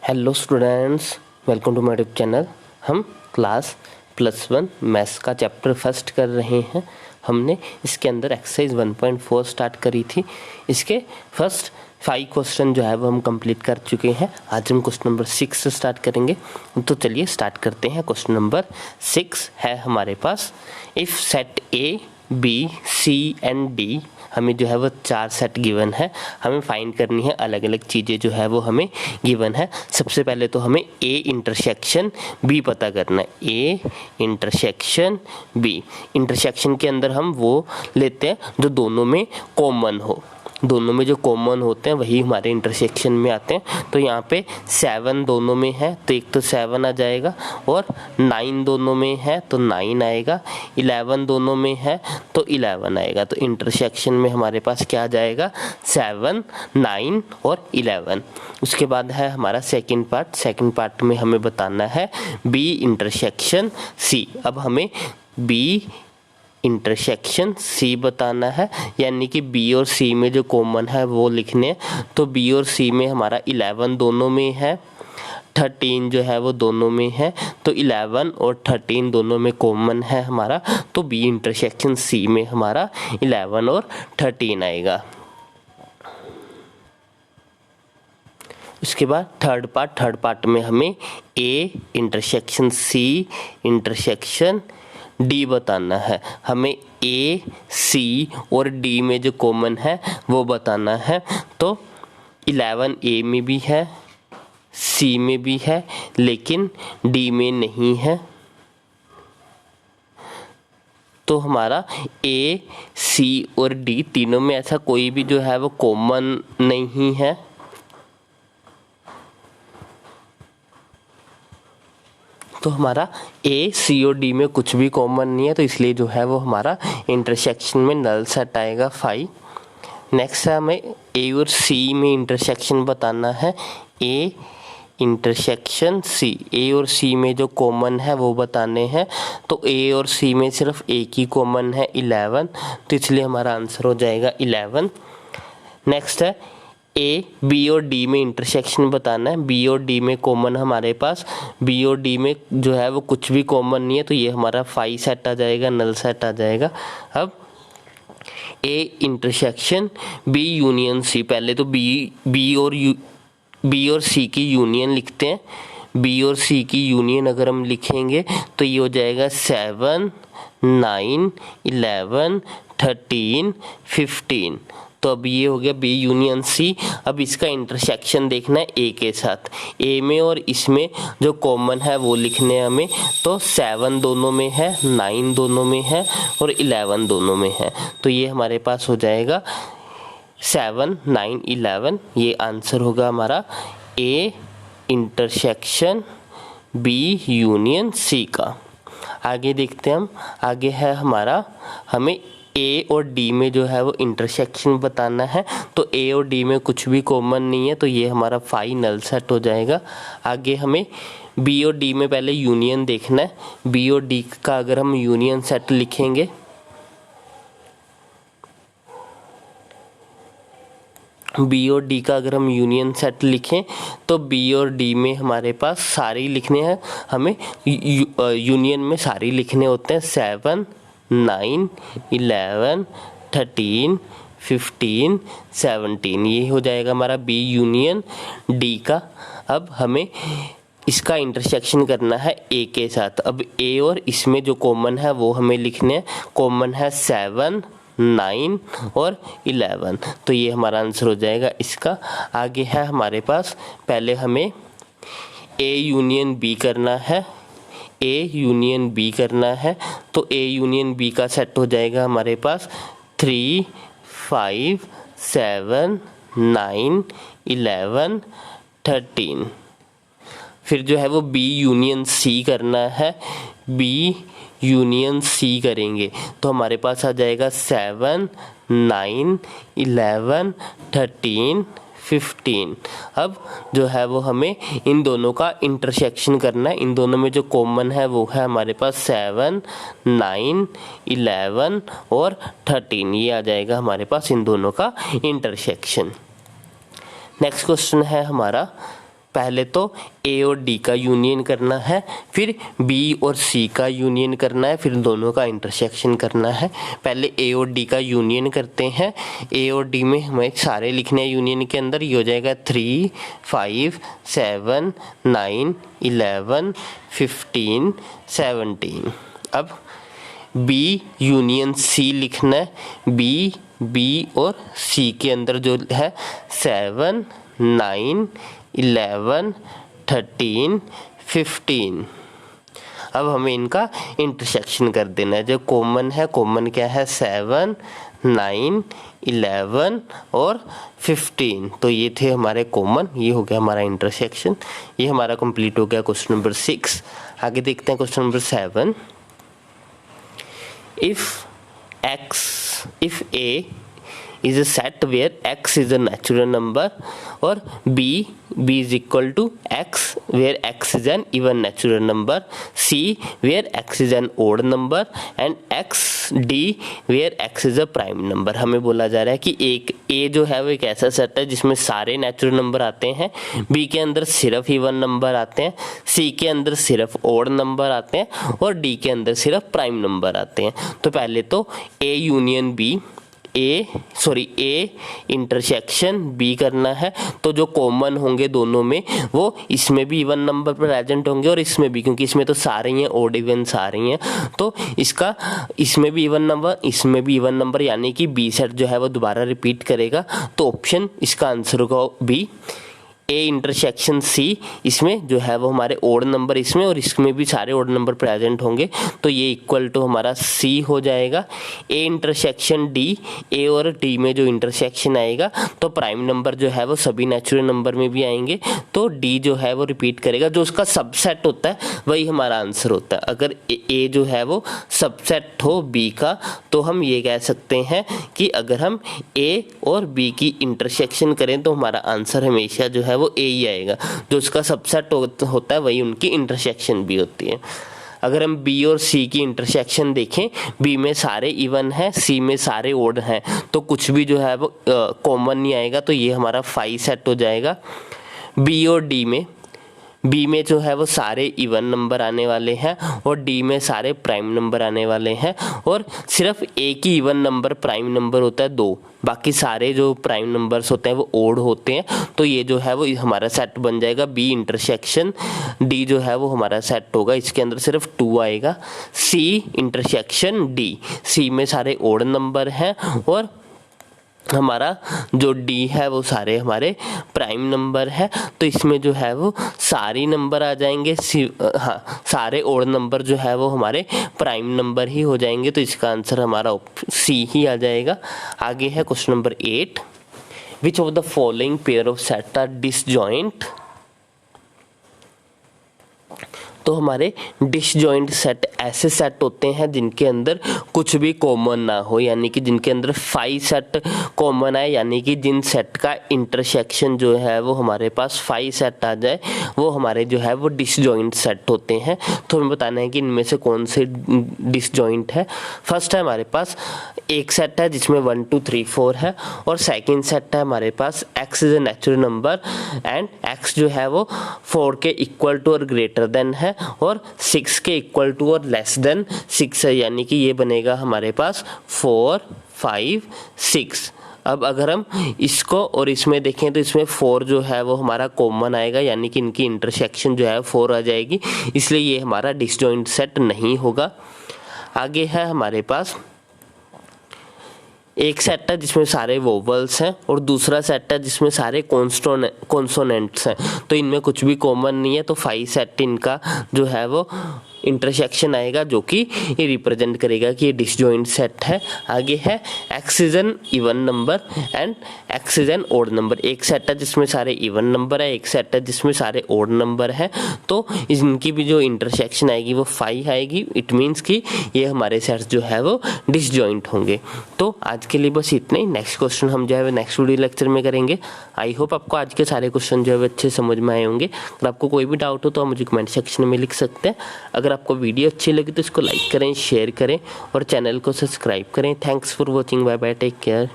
Hello students, welcome to my YouTube channel. हम class +1 maths का chapter first कर रहे हैं। हमने इसके अंदर एक्सरसाइज 1.4 स्टार्ट करी थी। इसके फर्स्ट 5 क्वेश्चन जो है वो हम कंप्लीट कर चुके हैं। आज हम क्वेश्चन नंबर 6 से स्टार्ट करेंगे। तो चलिए स्टार्ट करते हैं। क्वेश्चन नंबर 6 है हमारे पास, if set A B C and D, हमें जो है वो 4 सेट गिवन है। हमें फाइंड करनी है अलग अलग चीज़ें जो है वो हमें गिवन है। सबसे पहले तो हमें ए इंटरसेक्शन बी पता करना है। ए इंटरसेक्शन बी, इंटरसेक्शन के अंदर हम वो लेते हैं जो दोनों में कॉमन हो। दोनों में जो कॉमन होते हैं वही हमारे इंटरसेक्शन में आते हैं। तो यहाँ पे 7 दोनों में है तो एक तो 7 आ जाएगा, और 9 दोनों में है तो 9 आएगा, 11 दोनों में है तो 11 आएगा। तो इंटरसेक्शन में हमारे पास क्या आ जाएगा, 7, 9 और 11। उसके बाद है हमारा सेकंड पार्ट। सेकंड पार्ट में हमें बताना है बी इंटरसेक्शन सी। अब हमें बी इंटरसेक्शन सी बताना है, यानी कि बी और सी में जो कॉमन है वो लिखने हैं। तो बी और सी में हमारा 11 दोनों में है, 13 जो है वो दोनों में है। तो 11 और 13 दोनों में कॉमन है हमारा, तो बी इंटरसेक्शन सी में हमारा 11 और 13 आएगा। उसके बाद थर्ड पार्ट में हमें A intersection C intersection D बताना है। हमें ए सी और डी में जो कॉमन है वो बताना है। तो 11 ए में भी है, सी में भी है, लेकिन डी में नहीं है। तो हमारा ए सी और डी तीनों में ऐसा कोई भी जो है वो कॉमन नहीं है। तो हमारा ए सी और डी में कुछ भी कॉमन नहीं है, तो इसलिए जो है वो हमारा इंटरसेक्शन में नल सेट आएगा 5। नेक्स्ट है हमें ए और सी में इंटरसेक्शन बताना है। ए इंटरसेक्शन सी, ए और सी में जो कॉमन है वो बताने हैं। तो ए और सी में सिर्फ एक ही कॉमन है 11, तो इसलिए हमारा आंसर हो जाएगा 11। नेक्स्ट है ए बी और डी में इंटरसेक्शन बताना है। बी और डी में कॉमन हमारे पास, बी और डी में जो है वो कुछ भी कॉमन नहीं है, तो ये हमारा 5 सेट आ जाएगा, नल सेट आ जाएगा। अब A intersection B union C, पहले तो बी और सी की यूनियन लिखते हैं। बी और सी की यूनियन अगर हम लिखेंगे तो ये हो जाएगा 7, 9, 11, 13, 15। तो अब ये हो गया बी यूनियन सी। अब इसका इंटरसेक्शन देखना है ए के साथ। ए में और इसमें जो कॉमन है वो लिखने हैं हमें। तो 7 दोनों में है, 9 दोनों में है और 11 दोनों में है। तो ये हमारे पास हो जाएगा 7, 9, 11। ये आंसर होगा हमारा A intersection B union C का। आगे देखते हैं हम। आगे है हमारा, हमें ए और डी में जो है वो इंटरसेक्शन बताना है। तो ए और डी में कुछ भी कॉमन नहीं है, तो ये हमारा फाइनल सेट हो जाएगा। आगे हमें बी और डी में पहले यूनियन देखना है। बी और डी का अगर हम यूनियन सेट लिखेंगे, बी और डी का अगर हम यूनियन सेट लिखें तो बी और डी में हमारे पास सारे लिखने हैं। हमें यूनियन में सारे लिखने होते हैं। 7, 9, 11, 13, 15, 17, ये हो जाएगा हमारा बी यूनियन डी का। अब हमें इसका इंटरसेक्शन करना है ए के साथ। अब ए और इसमें जो कॉमन है वो हमें लिखने हैं। कॉमन है 7, 9 और 11, तो ये हमारा आंसर हो जाएगा इसका। आगे है हमारे पास, पहले हमें ए यूनियन बी करना है। ए यूनियन बी करना है, तो ए यूनियन बी का सेट हो जाएगा हमारे पास 3, 5, 7, 9, 11, 13। फिर जो है वो बी यूनियन सी करना है। बी यूनियन सी करेंगे तो हमारे पास आ जाएगा 7, 9, 11, 13, 15। अब जो है वो हमें इन दोनों का इंटरसेक्शन करना है। इन दोनों में जो कॉमन है वो है हमारे पास 7, 9, 11 और 13। ये आ जाएगा हमारे पास इन दोनों का इंटरसेक्शन। नेक्स्ट क्वेश्चन है हमारा पहले तो ए और डी का यूनियन करना है, फिर बी और सी का यूनियन करना है, फिर दोनों का इंटरसेक्शन करना है। पहले ए और डी का यूनियन करते हैं। ए और डी में हमें सारे लिखने हैं यूनियन के अंदर। ये हो जाएगा 3, 5, 7, 9, 11, 15, 17। अब बी यूनियन सी लिखना है। बी और सी के अंदर जो है 7, 9, 11, 13, 15। अब हमें इनका इंटरसेक्शन कर देना है। जो कॉमन है, कॉमन क्या है 7, 9, 11 और 15। तो ये थे हमारे कॉमन, ये हो गया हमारा इंटरसेक्शन। ये हमारा कंप्लीट हो गया क्वेश्चन नंबर 6। आगे देखते हैं question number 7। if A is a set where x is a natural number, or b is equal to x where x is an even natural number, c where x is an odd number, and d where x is a prime number। हमें बोला जा रहा है कि एक a जो है वो एक ऐसा सेट है जिसमें सारे नेचुरल नंबर आते हैं, b के अंदर सिर्फ इवन नंबर आते हैं, c के अंदर सिर्फ ओड नंबर आते हैं, और d के अंदर सिर्फ प्राइम नंबर आते हैं। तो पहले तो a union b, A intersection B करना है। तो जो कॉमन होंगे दोनों में वो इसमें भी इवन नंबर प्रेजेंट होंगे और इसमें भी, क्योंकि इसमें तो सारे ही हैं, ओड इवन्स आ रही हैं। तो इसका इसमें भी इवन नंबर, इसमें भी इवन नंबर, यानी कि बी सेट जो है वो दोबारा रिपीट करेगा। तो ऑप्शन इसका आंसर होगा बी। ए इंटरसेक्शन सी, इसमें जो है वो हमारे ओड नंबर इसमें और इसमें भी सारे ओड नंबर प्रेजेंट होंगे, तो ये इक्वल टू हमारा सी हो जाएगा। ए इंटरसेक्शन डी, ए और डी में जो इंटरसेक्शन आएगा तो प्राइम नंबर जो है वो सभी नेचुरल नंबर में भी आएंगे, तो डी जो है वो रिपीट करेगा। जो उसका सबसेट होता है वही हमारा आंसर होता है। अगर ए जो है वो सबसेट हो बी का, तो हम ये कह सकते हैं कि अगर हम ए और बी की इंटरसेक्शन करें तो हमारा आंसर हमेशा जो है वो ए ही आएगा। जो उसका सबसेट होता है वही उनकी इंटरसेक्शन भी होती है। अगर हम बी और सी की इंटरसेक्शन देखें, बी में सारे इवन हैं, सी में सारे ओड हैं, तो कुछ भी जो है वो कॉमन नहीं आएगा। तो ये हमारा 5 सेट हो जाएगा। बी और डी में, बी में जो है वो सारे इवन नंबर आने वाले हैं और डी में सारे प्राइम नंबर आने वाले हैं, और सिर्फ एक ही इवन नंबर प्राइम नंबर होता है 2, बाकी सारे जो प्राइम नंबर्स होते हैं वो ओड होते हैं। तो ये जो है वो हमारा सेट बन जाएगा बी इंटरसेक्शन डी, जो है वो हमारा सेट होगा। इसके अंदर सिर्फ 2 आएगा। सी इंटरसेक्शन डी, सी में सारे ओड नंबर हैं और हमारा जो डी है वो सारे हमारे प्राइम नंबर है, तो इसमें जो है वो सारी नंबर आ जाएंगे। सारे ओड नंबर जो है वो हमारे प्राइम नंबर ही हो जाएंगे, तो इसका आंसर हमारा सी ही आ जाएगा। आगे है question number 8। Which of the following pair of set are disjoint. तो हमारे डिसजॉइंट सेट ऐसे सेट होते हैं जिनके अंदर कुछ भी कॉमन ना हो, यानी कि जिनके अंदर 5 सेट कॉमन है, यानी कि जिन सेट का इंटरसेक्शन जो है वो हमारे पास 5 सेट आ जाए, वो हमारे जो है वो डिसजॉइंट सेट होते हैं। तो हमें बताना है कि इनमें से कौन से डिसजॉइंट है। फर्स्ट है हमारे पास एक सेट है जिसमें 1 2 3 4 है, और सेकेंड सेट है हमारे पास x is a natural number and x जो है वो 4 के इक्वल टू और ग्रेटर देन है, और 6 के इक्वल टू और लेस देन 6 है, यानी कि ये बनेगा हमारे पास 4 5 6। अब अगर हम इसको और इसमें देखें तो इसमें 4 जो है वो हमारा कॉमन आएगा, यानी कि इनकी इंटरसेक्शन जो है 4 आ जाएगी, इसलिए ये हमारा डिसजॉइंट सेट नहीं होगा। आगे है हमारे पास एक सेट है जिसमें सारे वोवल्स हैं और दूसरा सेट है जिसमें सारे कॉन्सोनेंट्स हैं, तो इनमें कुछ भी कॉमन नहीं है, तो 5 सेट इनका जो है वो इंटरसेक्शन आएगा, जो कि ये रिप्रेजेंट करेगा कि ये डिसजॉइंट सेट है। आगे है x is an even number and x is an odd number. एक सेट है जिसमें सारे इवन नंबर है, एक सेट है जिसमें सारे ओड नंबर है, तो इनकी भी जो इंटरसेक्शन आएगी वो 5 आएगी। इट मीन्स कि ये हमारे सेट्स जो है वो डिसजॉइंट होंगे। तो आज के लिए बस इतना ही। नेक्स्ट क्वेश्चन हम जो है नेक्स्ट वीडियो लेक्चर में करेंगे। आई होप आपको आज के सारे क्वेश्चन जो है अच्छे समझ में आए होंगे। अगर आपको कोई भी डाउट हो तो आप मुझे कमेंट सेक्शन में लिख सकते हैं। अगर आपको वीडियो अच्छी लगी तो इसको लाइक करें, शेयर करें और चैनल को सब्सक्राइब करें। Thanks for watching, bye bye, take care.